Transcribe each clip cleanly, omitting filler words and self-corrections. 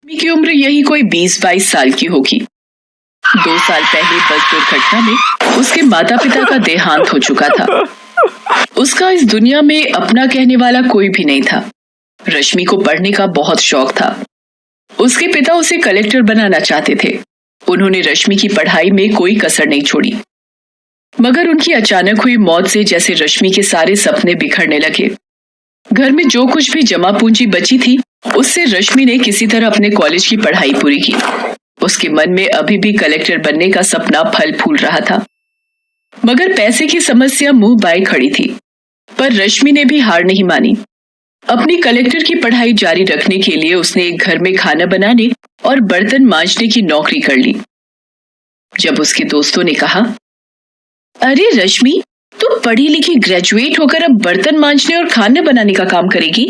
की उम्र यही कोई 20-22 साल की होगी। 2 साल पहले बस दुर्घटना में उसके माता पिता का देहांत हो चुका था। उसका इस दुनिया में अपना कहने वाला कोई भी नहीं था। रश्मि को पढ़ने का बहुत शौक था। उसके पिता उसे कलेक्टर बनाना चाहते थे। उन्होंने रश्मि की पढ़ाई में कोई कसर नहीं छोड़ी। मगर उनकी अचानक हुई मौत से जैसे रश्मि के सारे सपने बिखरने लगे। घर में जो कुछ भी जमा पूंजी बची थी, उससे रश्मि ने किसी तरह अपने कॉलेज की पढ़ाई पूरी की। उसके मन में अभी भी कलेक्टर बनने का सपना फल फूल रहा था। मगर पैसे की समस्या मुंह बाए खड़ी थी। पर रश्मि ने भी हार नहीं मानी। अपनी कलेक्टर की पढ़ाई जारी रखने के लिए उसने एक घर में खाना बनाने और बर्तन मांजने की नौकरी कर ली। जब उसके दोस्तों ने कहा, अरे रश्मि, तू पढ़ी लिखी ग्रेजुएट होकर अब बर्तन मांजने और खाना बनाने का काम करेगी?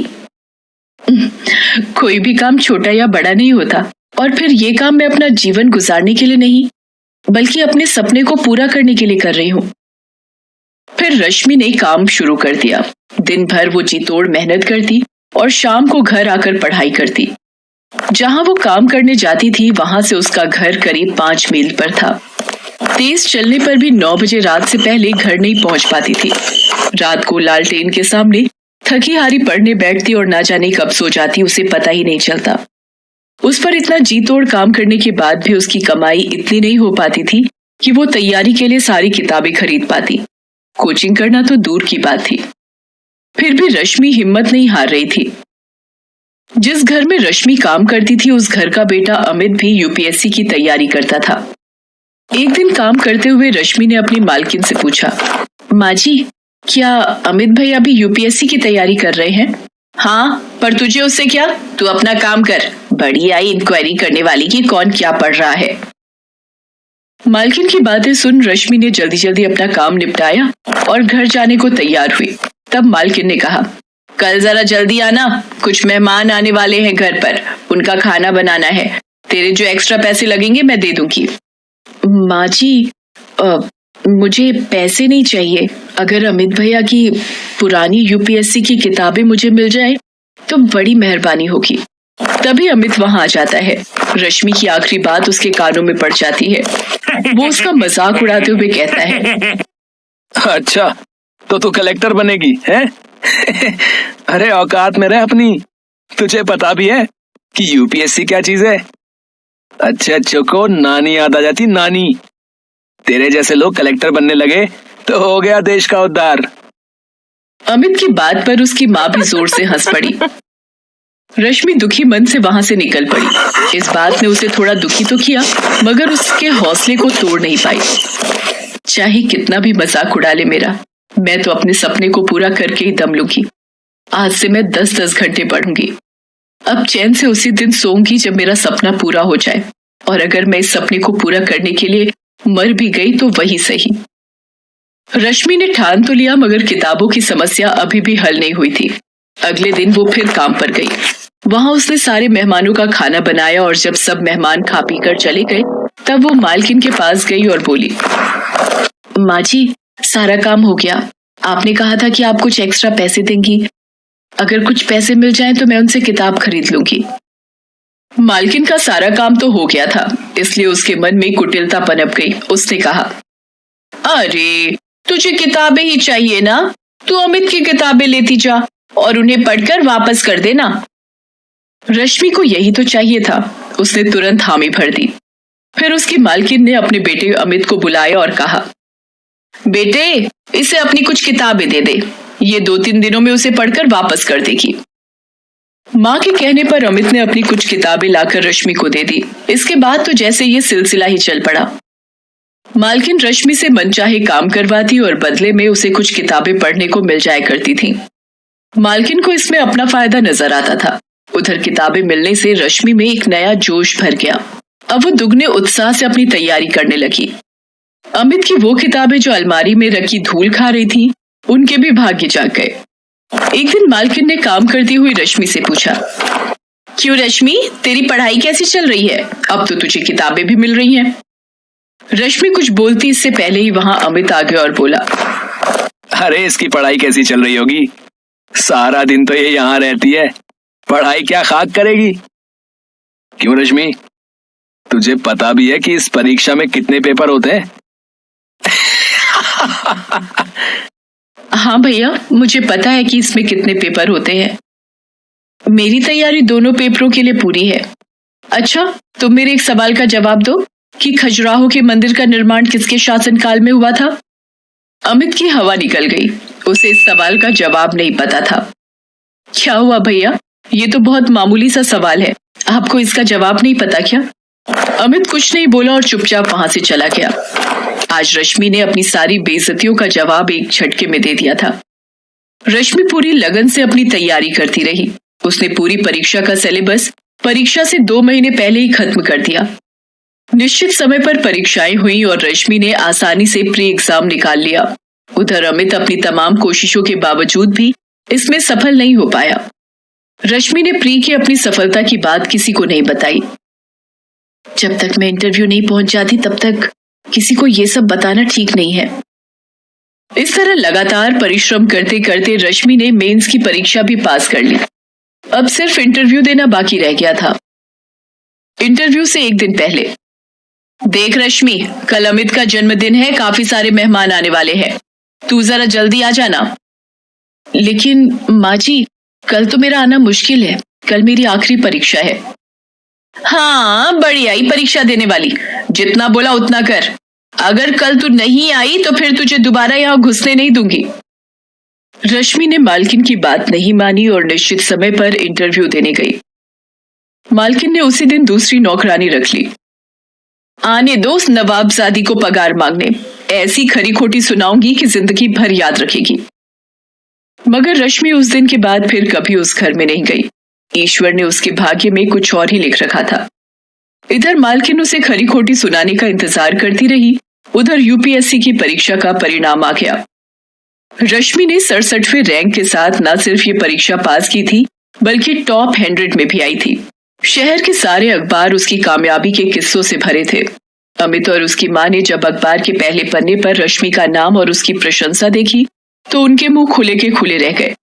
कोई भी काम छोटा या बड़ा नहीं होता, और फिर ये काम मैं अपना जीवन गुजारने के लिए नहीं, बल्कि अपने सपने को पूरा करने के लिए कर रही हूं। फिर रश्मि ने काम शुरू कर दिया। दिन भर वो जी तोड़ मेहनत करती और शाम को घर आकर पढ़ाई करती। जहां वो काम करने जाती थी, वहां से उसका घर करीब 5 मील पर था। तेज चलने पर भी 9 बजे रात से पहले घर नहीं पहुंच पाती थी। रात को लालटेन के सामने थकी हारी पढ़ने बैठती और ना जाने कब सो जाती, उसे पता ही नहीं चलता। उस पर इतना जी तोड़ काम करने के बाद भी उसकी कमाई इतनी नहीं हो पाती थी कि वो तैयारी के लिए सारी किताबें खरीद पाती। कोचिंग करना तो दूर की बात थी। फिर भी रश्मि हिम्मत नहीं हार रही थी। जिस घर में रश्मि काम करती थी, उस घर का बेटा अमित भी यूपीएससी की तैयारी करता था। एक दिन काम करते हुए रश्मि ने अपनी मालकिन से पूछा, माँ जी, क्या अमित भैया भी यूपीएससी की तैयारी कर रहे हैं? हाँ, पर तुझे उससे क्या? तू अपना काम कर। बड़ी आई इंक्वायरी करने वाली कि कौन क्या पढ़ रहा है। मालकिन की बातें सुन रश्मि ने जल्दी जल्दी अपना काम निपटाया और घर जाने को तैयार हुई। तब मालकिन ने कहा, कल जरा जल्दी आना, कुछ मेहमान आने वाले हैं घर पर, उनका खाना बनाना है। तेरे जो एक्स्ट्रा पैसे लगेंगे मैं दे दूंगी। माँ जी, मुझे पैसे नहीं चाहिए। अगर अमित भैया की पुरानी यूपीएससी की किताबें मुझे मिल जाए तो बड़ी मेहरबानी होगी। तभी अमित वहां आ जाता है। रश्मि की आखिरी बात उसके कानों में पड़ जाती है। वो उसका मजाक उड़ाते हुए कहता है, अच्छा, तो तू कलेक्टर बनेगी है? अरे औकात में रह अपनी। तुझे पता भी है कि यूपीएससी क्या चीज है? अच्छे अच्छों को नानी याद आ जाती, नानी। तेरे जैसे लोग कलेक्टर बनने लगे तो हो गया देश का उद्धार। अमित की बात पर उसकी माँ भी जोर से हंस पड़ी। रश्मि दुखी मन से वहां से निकल पड़ी। इस बात ने उसे थोड़ा दुखी तो किया, मगर उसके हौसले को तोड़ नहीं पाई। चाहे कितना भी मजाक उड़ा ले मेरा, मैं तो अपने सपने को पूरा करके ही दम लूंगी। आज से मैं 10-10 घंटे पढ़ूंगी। अब चैन से उसी दिन सोऊंगी जब मेरा सपना पूरा हो जाए, और अगर मैं इस सपने को पूरा करने के लिए मर भी गई तो वही सही। रश्मि ने ठान तो लिया, मगर किताबों की समस्या अभी भी हल नहीं हुई थी। अगले दिन वो फिर काम पर गई। वहां उसने सारे मेहमानों का खाना बनाया, और जब सब मेहमान खा पी कर चले गए, तब वो मालकिन के पास गई और बोली, माँ जी, सारा काम हो गया। आपने कहा था कि आप कुछ एक्स्ट्रा पैसे देंगी। अगर कुछ पैसे मिल जाएं तो मैं उनसे किताब खरीद लूंगी। मालकिन का सारा काम तो हो गया था, इसलिए उसके मन में कुटिलता पनप गई। उसने कहा, अरे, तुझे किताबें ही चाहिए ना? तू अमित की किताबें लेती जा और उन्हें पढ़कर वापस कर देना। रश्मि को यही तो चाहिए था। उसने तुरंत हामी भर दी। फिर उसकी मालकिन ने अपने बेटे अमित को बुलाया और कहा, बेटे, इसे अपनी कुछ किताबें दे दे। ये 2-3 दिनों में उसे पढ़कर वापस कर देगी। माँ के कहने पर अमित ने अपनी कुछ किताबें लाकर रश्मि को दे दी। इसके बाद तो जैसे ये सिलसिला ही चल पड़ा। मालकिन रश्मि से मनचाहे काम करवाती और बदले में उसे कुछ किताबें पढ़ने को मिल जाया करती थी। मालकिन को इसमें अपना फायदा नजर आता था। उधर किताबें मिलने से रश्मि में एक नया जोश भर गया। अब वो दुगने उत्साह से अपनी तैयारी करने लगी। अमित की वो किताबें जो अलमारी में रखी धूल खा रही थी, उनके भी भाग्य जाग गए। एक दिन मालकिन ने काम करती हुई रश्मि से पूछा, क्यों रश्मि, तेरी पढ़ाई कैसी चल रही है? अब तो तुझे किताबें भी मिल रही हैं। रश्मि कुछ बोलती इससे पहले ही वहां अमित आ गया और बोला, अरे, इसकी पढ़ाई कैसी चल रही होगी? सारा दिन तो ये यहाँ रहती है, पढ़ाई क्या खाक करेगी। क्यों रश्मि, तुझे पता भी है कि इस परीक्षा में कितने पेपर होते हैं? हाँ भैया, मुझे पता है कि इसमें कितने पेपर होते हैं। मेरी तैयारी दोनों पेपरों के लिए पूरी है। अच्छा, तो मेरे एक सवाल का जवाब दो कि खजुराहो के मंदिर का निर्माण किसके शासनकाल में हुआ था? अमित की हवा निकल गई। उसे इस सवाल का जवाब नहीं पता था। क्या हुआ भैया, ये तो बहुत मामूली सा सवाल है, आपको इसका जवाब नहीं पता क्या? अमित कुछ नहीं बोला और चुपचाप वहां से चला गया। आज रश्मि ने अपनी सारी बेइज्जतियों का जवाब एक झटके में दे दिया था। रश्मि पूरी लगन से अपनी तैयारी करती रही। उसने पूरी परीक्षा का सिलेबस परीक्षा से 2 महीने पहले ही खत्म कर दिया। निश्चित समय पर परीक्षाएं हुई और रश्मि ने आसानी से प्री एग्जाम निकाल लिया। उधर अमित अपनी तमाम कोशिशों के बावजूद भी इसमें सफल नहीं हो पाया। रश्मि ने प्री की अपनी सफलता की बात किसी को नहीं बताई। जब तक मैं इंटरव्यू नहीं पहुंच जाती तब तक किसी को यह सब बताना ठीक नहीं है। इस तरह लगातार परिश्रम करते करते रश्मि ने मेंस की परीक्षा भी पास कर ली। अब सिर्फ इंटरव्यू देना बाकी रह गया था। इंटरव्यू से एक दिन पहले, देख रश्मि, कल अमित का जन्मदिन है, काफी सारे मेहमान आने वाले हैं, तू जरा जल्दी आ जाना। लेकिन माँ जी, कल तो मेरा आना मुश्किल है, कल मेरी आखिरी परीक्षा है। हाँ, बढ़िया ही परीक्षा देने वाली, जितना बोला उतना कर। अगर कल तू नहीं आई तो फिर तुझे दोबारा यहाँ घुसने नहीं दूंगी। रश्मि ने मालकिन की बात नहीं मानी और निश्चित समय पर इंटरव्यू देने गई। मालकिन ने उसी दिन दूसरी नौकरानी रख ली। आने दो उस नवाबजादी को पगार मांगने, ऐसी खरी खोटी सुनाऊंगी कि जिंदगी भर याद रखेगी। मगर रश्मि उस दिन के बाद फिर कभी उस घर में नहीं गई। ईश्वर ने उसके भाग्य में कुछ और ही लिख रखा था। इधर मालकिन उसे खरी खोटी सुनाने का इंतजार करती रही, उधर यूपीएससी की परीक्षा का परिणाम आ गया। रश्मि ने 67वें रैंक के साथ न सिर्फ ये परीक्षा पास की थी, बल्कि टॉप 100 में भी आई थी। शहर के सारे अखबार उसकी कामयाबी के किस्सों से भरे थे। अमित और उसकी माँ ने जब अखबार के पहले पन्ने पर रश्मि का नाम और उसकी प्रशंसा देखी तो उनके मुंह खुले के खुले रह गए।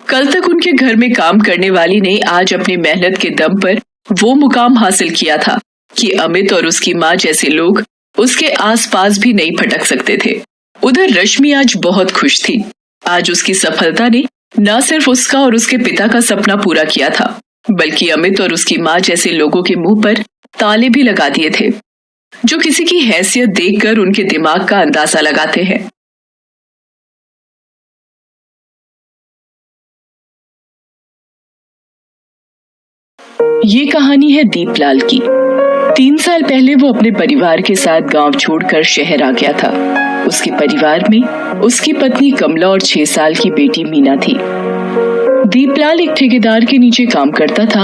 कल तक उनके घर में काम करने वाली ने आज अपनी मेहनत के दम पर वो मुकाम हासिल किया था कि अमित और उसकी माँ जैसे लोग उसके आसपास भी नहीं भटक सकते थे। उधर रश्मि आज बहुत खुश थी। आज उसकी सफलता ने न सिर्फ उसका और उसके पिता का सपना पूरा किया था, बल्कि अमित और उसकी माँ जैसे लोगों के मुंह पर ताले भी लगा दिए थे, जो किसी की हैसियत देखकर उनके दिमाग का अंदाजा लगाते हैं। ये कहानी है दीपलाल की। 3 साल पहले वो अपने परिवार के साथ गांव छोड़कर शहर आ गया था। उसके परिवार में उसकी पत्नी कमला और 6 साल की बेटी मीना थी। दीपलाल एक ठेकेदार के नीचे काम करता था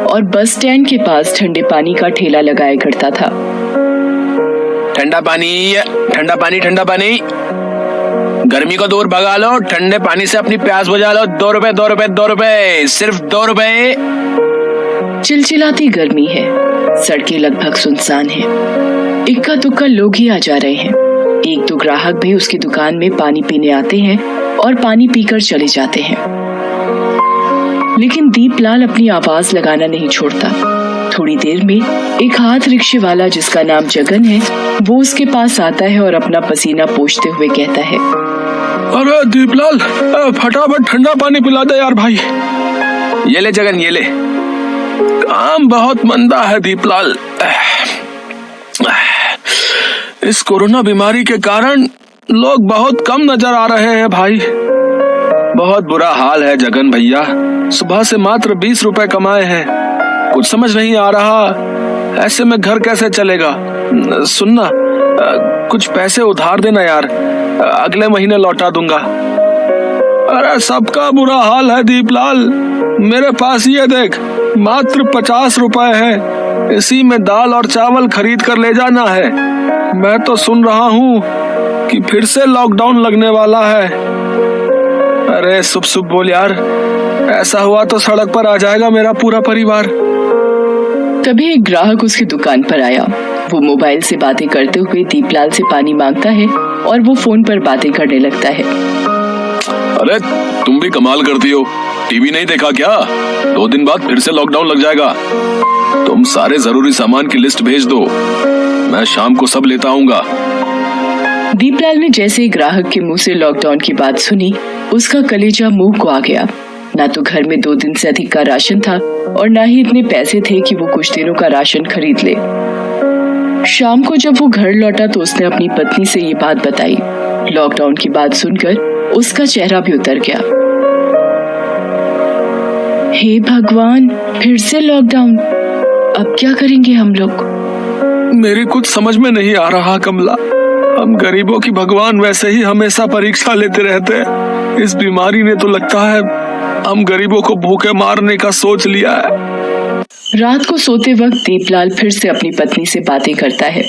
और बस स्टैंड के पास ठंडे पानी का ठेला लगाया करता था। ठंडा पानी, ठंडा पानी, ठंडा पानी, गर्मी को दूर भगा लो, ठंडे पानी से अपनी प्यास बुझा लो। 2 रुपए, 2 रुपए, 2 रुपए, सिर्फ 2 रुपए। चिलचिलाती गर्मी है, सड़कें लगभग सुनसान हैं। इक्का दुक्का लोग ही आ जा रहे हैं। 1-2 ग्राहक भी उसकी दुकान में पानी पीने आते हैं और पानी पीकर चले जाते हैं। लेकिन दीपलाल अपनी आवाज लगाना नहीं छोड़ता। थोड़ी देर में एक हाथ रिक्शे वाला जिसका नाम जगन है, वो उसके पास आता है और अपना पसीना पोंछते हुए कहता है, अरे दीपलाल, फटाफट ठंडा पानी पिला दे यार भाई। ये ले जगन, ये ले। काम बहुत मंदा है दीपलाल। इस कोरोना बीमारी के कारण लोग बहुत कम नजर आ रहे हैं भाई। बहुत बुरा हाल है जगन भैया। सुबह से मात्र 20 रुपए कमाए हैं। कुछ समझ नहीं आ रहा, ऐसे में घर कैसे चलेगा। सुनना, कुछ पैसे उधार देना यार, अगले महीने लौटा दूंगा। अरे सबका बुरा हाल है दीपलाल। मेरे पास ये देख, मात्र 50 रुपए है। इसी में दाल और चावल खरीद कर ले जाना है। मैं तो सुन रहा हूँ कि फिर से लॉकडाउन लगने वाला है। अरे शुभ शुभ बोल यार, ऐसा हुआ तो सड़क पर आ जाएगा मेरा पूरा परिवार। तभी एक ग्राहक उसकी दुकान पर आया। वो मोबाइल से बातें करते हुए दीपलाल से पानी मांगता है और वो फोन पर बातें करने लगता है। अरे तुम भी कमाल करती हो, टीवी नहीं देखा क्या? 2 दिन बाद फिर से लॉकडाउन लग जाएगा। तुम सारे जरूरी सामान की लिस्ट भेज दो, मैं शाम को सब लेता आऊंगा। दीपलाल ने जैसे ही ग्राहक के मुंह से लॉकडाउन की बात सुनी, उसका कलेजा मुंह को आ गया। ना तो घर में 2 दिन से अधिक का राशन था और ना ही इतने पैसे थे कि वो कुछ दिनों का राशन खरीद ले। शाम को जब वो घर लौटा तो उसने अपनी पत्नी से ये बात बताई। लॉकडाउन की बात सुनकर उसका चेहरा भी उतर गया। हे भगवान, फिर से लॉकडाउन, अब क्या करेंगे हम लोग? मेरी कुछ समझ में नहीं आ रहा कमला। हम गरीबों की भगवान वैसे ही हमेशा परीक्षा लेते रहते हैं। इस बीमारी ने तो लगता है हम गरीबों को भूखे मारने का सोच लिया है। रात को सोते वक्त दीपलाल फिर से अपनी पत्नी से बातें करता है।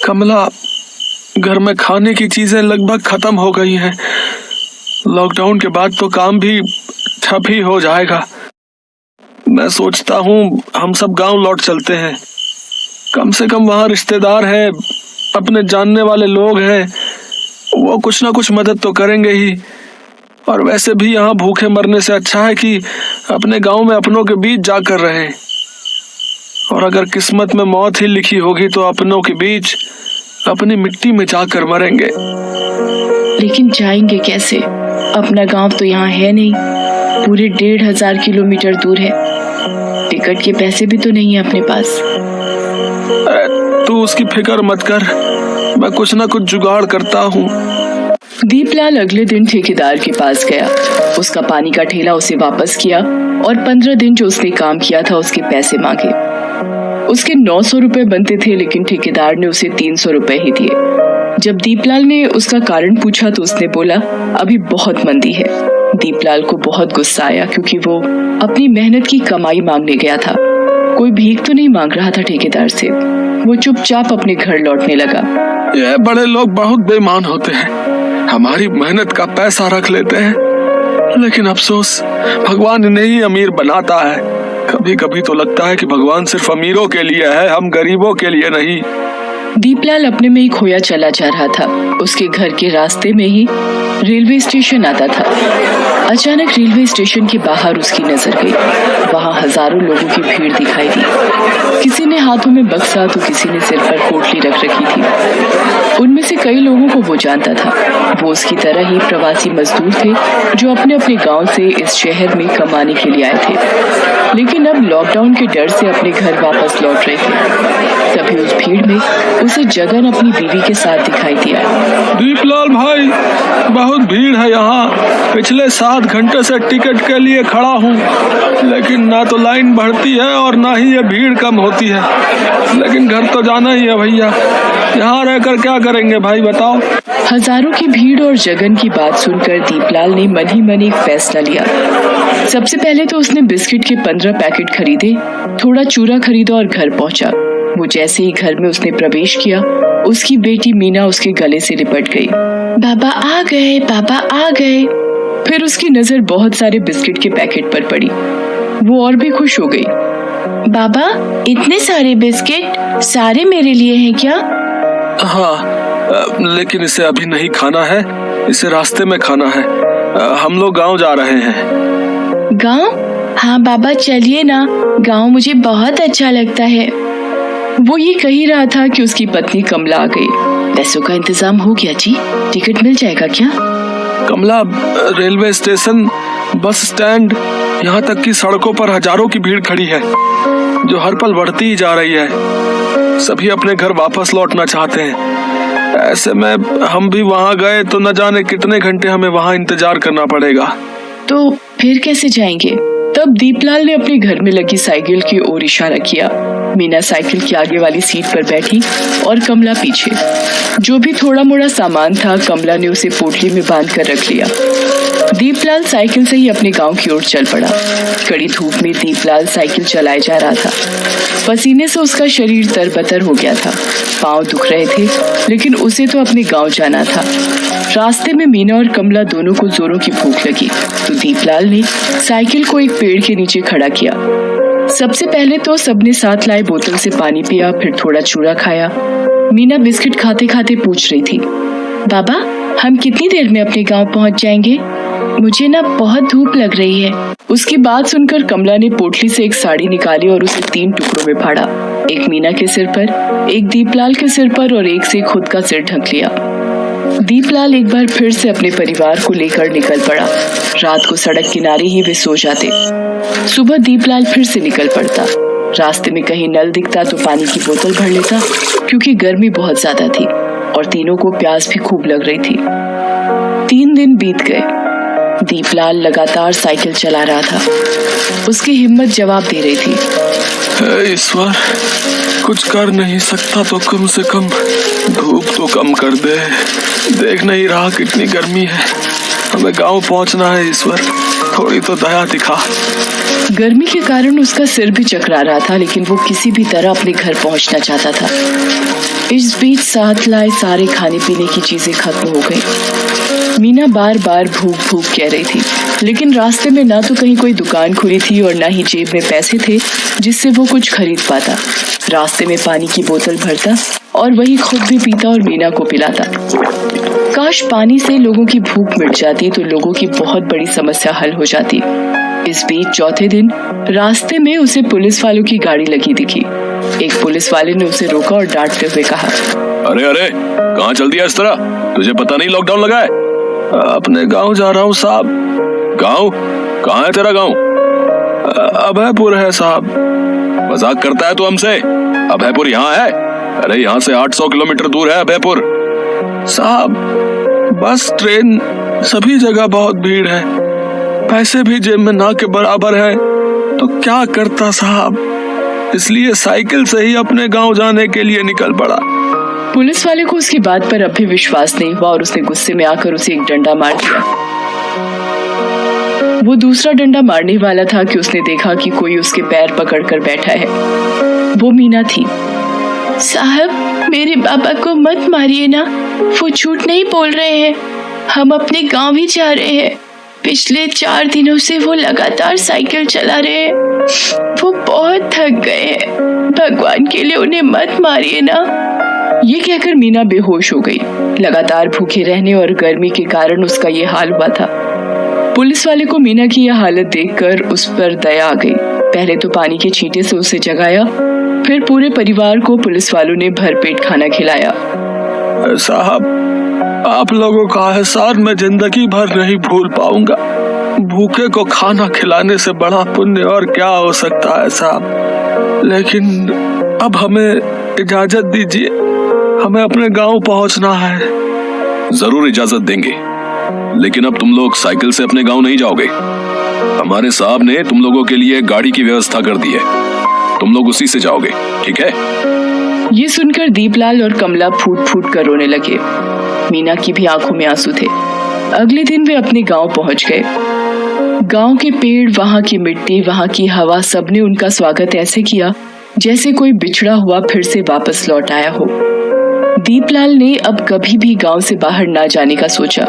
कमला, घर में खाने की चीजें लगभग खत्म हो गई हैं। लॉकडाउन के बाद तो काम भी ठप ही हो जाएगा। मैं सोचता हूँ हम सब गांव लौट चलते हैं। कम से कम वहाँ रिश्तेदार हैं, अपने जानने वाले लोग हैं, वो कुछ ना कुछ मदद तो करेंगे ही। और वैसे भी यहाँ भूखे मरने से अच्छा है कि अपने गांव में अपनों के बीच जाकर रहें। और अगर किस्मत में मौत ही लिखी होगी तो अपनों के बीच अपनी मिट्टी में जाकर मरेंगे। लेकिन जाएंगे कैसे? अपना गांव तो यहाँ है नहीं, पूरे 1,500 किलोमीटर दूर है। टिकट के पैसे भी तो नहीं है अपने पास। तू उसकी फिक्र मत कर, मैं कुछ ना कुछ जुगाड़ करता हूँ। दीपलाल अगले दिन ठेकेदार के पास गया। उसका पानी का ठेला उसे वापस किया और 15 दिन जो उसने काम किया था उसके पैसे मांगे। उसके 900 रुपए बनते थे, लेकिन ठेकेदार ने उसे 300 रुपए ही दिए। जब दीपलाल ने उसका कारण पूछा तो उसने बोला, अभी बहुत मंदी है। दीपलाल को बहुत गुस्सा आया, क्योंकि वो अपनी मेहनत की कमाई मांगने गया था। कोई भीख तो नहीं मांग रहा था ठेकेदार से। वो चुपचाप अपने घर लौटने लगा। ये बड़े लोग बहुत बेईमान होते हैं, हमारी मेहनत का पैसा रख लेते हैं। लेकिन अफसोस, भगवान इन्हें ही अमीर बनाता है। कभी कभी तो लगता है कि भगवान सिर्फ अमीरों के लिए है, हम गरीबों के लिए नहीं। दीपलाल अपने में ही खोया चला जा रहा था। उसके घर के रास्ते में ही रेलवे स्टेशन आता था। अचानक रेलवे स्टेशन के बाहर उसकी नजर गई। वहाँ हजारों लोगों की भीड़ दिखाई दी। किसी ने हाथों में बक्सा तो किसी ने सिर पर पोटली रख रखी थी। उनमें से कई लोगों को वो जानता था। वो उसकी तरह ही प्रवासी मजदूर थे, जो अपने अपने गांव से इस शहर में कमाने के लिए आए थे, लेकिन अब लॉकडाउन के डर से अपने घर वापस लौट रहे थे। तभी उस भीड़ में उसे जगन अपनी बीवी के साथ दिखाई दिया। दीपलाल भाई, बहुत भीड़ है यहाँ। पिछले 7 घंटे से टिकट के लिए खड़ा हूँ, लेकिन ना तो लाइन बढ़ती है और ना ही ये भीड़ कम होती है। लेकिन घर तो जाना ही है भैया, यहाँ रहकर क्या करेंगे भाई बताओ। हजारों की भीड़ और जगन की बात सुनकर दीपलाल ने मन ही मन एक फैसला लिया। सबसे पहले तो उसने बिस्किट के 15 पैकेट खरीदे, थोड़ा चूरा खरीदा और घर पहुंचा। वो जैसे ही घर में उसने प्रवेश किया, उसकी बेटी मीना उसके गले से लिपट गई। बाबा आ गए, पापा आ गए। फिर उसकी नजर बहुत सारे बिस्किट के पैकेट पर पड़ी। वो और भी खुश हो गई। बाबा, इतने सारे बिस्किट, सारे मेरे लिए हैं क्या? हाँ, लेकिन इसे अभी नहीं खाना है, इसे रास्ते में खाना है। हम लोग गांव जा रहे हैं। गांव? हाँ बाबा, चलिए ना, गांव मुझे बहुत अच्छा लगता है। वो ये कह ही रहा था कि उसकी पत्नी कमला आ गई। पैसों का इंतजाम हो गया जी, टिकट मिल जाएगा क्या? कमला, रेलवे स्टेशन, बस स्टैंड, यहाँ तक कि सड़कों पर हजारों की भीड़ खड़ी है, जो हर पल बढ़ती ही जा रही है। सभी अपने घर वापस लौटना चाहते हैं। ऐसे में हम भी वहाँ गए तो न जाने कितने घंटे हमें वहाँ इंतजार करना पड़ेगा। तो फिर कैसे जाएंगे? तब दीपलाल ने अपने घर में लगी साइकिल की ओर इशारा किया। मीना साइकिल की आगे वाली सीट पर बैठी और कमला पीछे। जो भी थोड़ा मोड़ा सामान था, कमला ने उसे पोटली में बांध कर रख लिया। दीपलाल साइकिल से ही अपने गांव की ओर चल पड़ा। कड़ी धूप में दीपलाल साइकिल चलाए जा रहा था। पसीने से उसका शरीर तरबतर हो गया था, पांव दुख रहे थे, लेकिन उसे तो अपने गांव जाना था। रास्ते में मीना और कमला दोनों को जोरों की भूख लगी, तो दीपलाल ने साइकिल को एक पेड़ के नीचे खड़ा किया। सबसे पहले तो सबने साथ लाए बोतल से पानी पिया, फिर थोड़ा चूरा खाया। मीना बिस्किट खाते खाते पूछ रही थी, बाबा, हम कितनी देर में अपने गांव पहुंच जाएंगे? मुझे ना बहुत धूप लग रही है। उसकी बात सुनकर कमला ने पोटली से एक साड़ी निकाली और उसे 3 टुकड़ों में फाड़ा। एक मीना के सिर पर, एक दीपलाल के सिर पर और एक से खुद का सिर ढक लिया। दीपलाल एक बार फिर से अपने परिवार को लेकर निकल पड़ा। रात को सड़क किनारे ही वे सो जाते। सुबह दीपलाल फिर से निकल पड़ता। रास्ते में कहीं नल दिखता तो पानी की बोतल भर लेता, क्योंकि गर्मी बहुत ज्यादा थी और तीनों को प्यास भी खूब लग रही थी। 3 दिन बीत गए। दीपलाल लगातार साइकिल चला रहा था। उसकी हिम्मत जवाब दे रही थी। हे ईश्वर, कुछ कर नहीं सकता तो कम से कम धूप तो कम कर दे। देख नहीं रहा कितनी गर्मी है। हमें गांव पहुंचना है ईश्वर, थोड़ी तो दया दिखा। गर्मी के कारण उसका सिर भी चकरा रहा था, लेकिन वो किसी भी तरह अपने घर पहुंचना चाहता था। इस बीच साथ लाए सारे खाने पीने की चीजें खत्म हो गई। मीना बार बार भूख भूख कह रही थी, लेकिन रास्ते में ना तो कहीं कोई दुकान खुली थी और ना ही जेब में पैसे थे जिससे वो कुछ खरीद पाता। रास्ते में पानी की बोतल भरता और वही खुद भी पीता और मीना को पिलाता। काश पानी से लोगों की भूख मिट जाती तो लोगों की बहुत बड़ी समस्या हल हो जाती। इस बीच चौथे दिन रास्ते में उसे पुलिस वालों की गाड़ी लगी दिखी। एक पुलिस वाले ने उसे रोका और डांटते हुए कहा, अरे अरे, कहाँ चल दिया इस तरह? तुझे पता नहीं लॉकडाउन लगा है? अपने गांव जा रहा हूँ साहब। गांव? कहाँ है तेरा गांव? अभयपुर है साहब। मजाक करता है तू हमसे? अभयपुर यहाँ है? अरे यहाँ से 800 किलोमीटर दूर है अभयपुर। साहब, बस ट्रेन सभी जगह बहुत भीड़ है, पैसे भी जेब में ना के बराबर है, तो क्या करता साहब, इसलिए साइकिल से ही अपने गांव जाने के लिए निकल पड़ा। पुलिस वाले को उसकी बात पर अब भी विश्वास नहीं हुआ और उसने गुस्से में आकर उसे एक डंडा मार दिया। वो दूसरा डंडा मारने वाला था कि उसने देखा कि कोई उसके पैर पकड़कर बैठा है। वो मीना थी। साहब, मेरे पापा को मत मारिए ना, वो झूठ नहीं बोल रहे हैं। हम अपने गांव ही जा रहे हैं। पिछले 4 दिनों से वो लगातार साइकिल चला रहे हैं। वो बहुत थक गए हैं। भगवान के लिए उन्हें मत मारिए ना। ये कहकर मीना बेहोश हो गई। लगातार भूखे रहने और गर्मी के कारण उसका ये हाल हुआ था। पुलिस वाले को मीना की यह हालत देखकर उस पर दया आ गई। पहले तो पानी के छींटे से उसे जगाया, फिर पूरे परिवार को पुलिस वालों ने भरपेट खाना खिलाया। साहब, आप लोगों का एहसान मैं जिंदगी भर नहीं भूल पाऊंगा। भूखे को खाना खिलाने से बड़ा पुण्य और क्या हो सकता है साहब। लेकिन अब हमें इजाजत दीजिए, हमें अपने गांव पहुंचना है। जरूर इजाजत देंगे, लेकिन अब तुम लोग साइकिल से अपने गांव नहीं जाओगे। हमारे साहब ने तुम लोगों के लिए गाड़ी की व्यवस्था कर दी है, तुम लोग उसी से जाओगे, ठीक है? ये सुनकर दीपलाल और कमला फूट फूट कर रोने लगे। मीना की भी आंखों में आंसू थे। अगले दिन वे अपने गांव पहुंच गए। गांव के पेड़, वहां की मिट्टी, वहां की हवा, सबने उनका स्वागत ऐसे किया जैसे कोई बिछड़ा हुआ फिर से वापस लौट आया हो। दीपलाल ने अब कभी भी गांव से बाहर ना जाने का सोचा।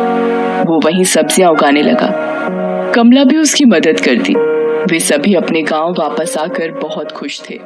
वो वहीं सब्जियां उगाने लगा। कमला भी उसकी मदद करती। वे सभी अपने गांव वापस आकर बहुत खुश थे।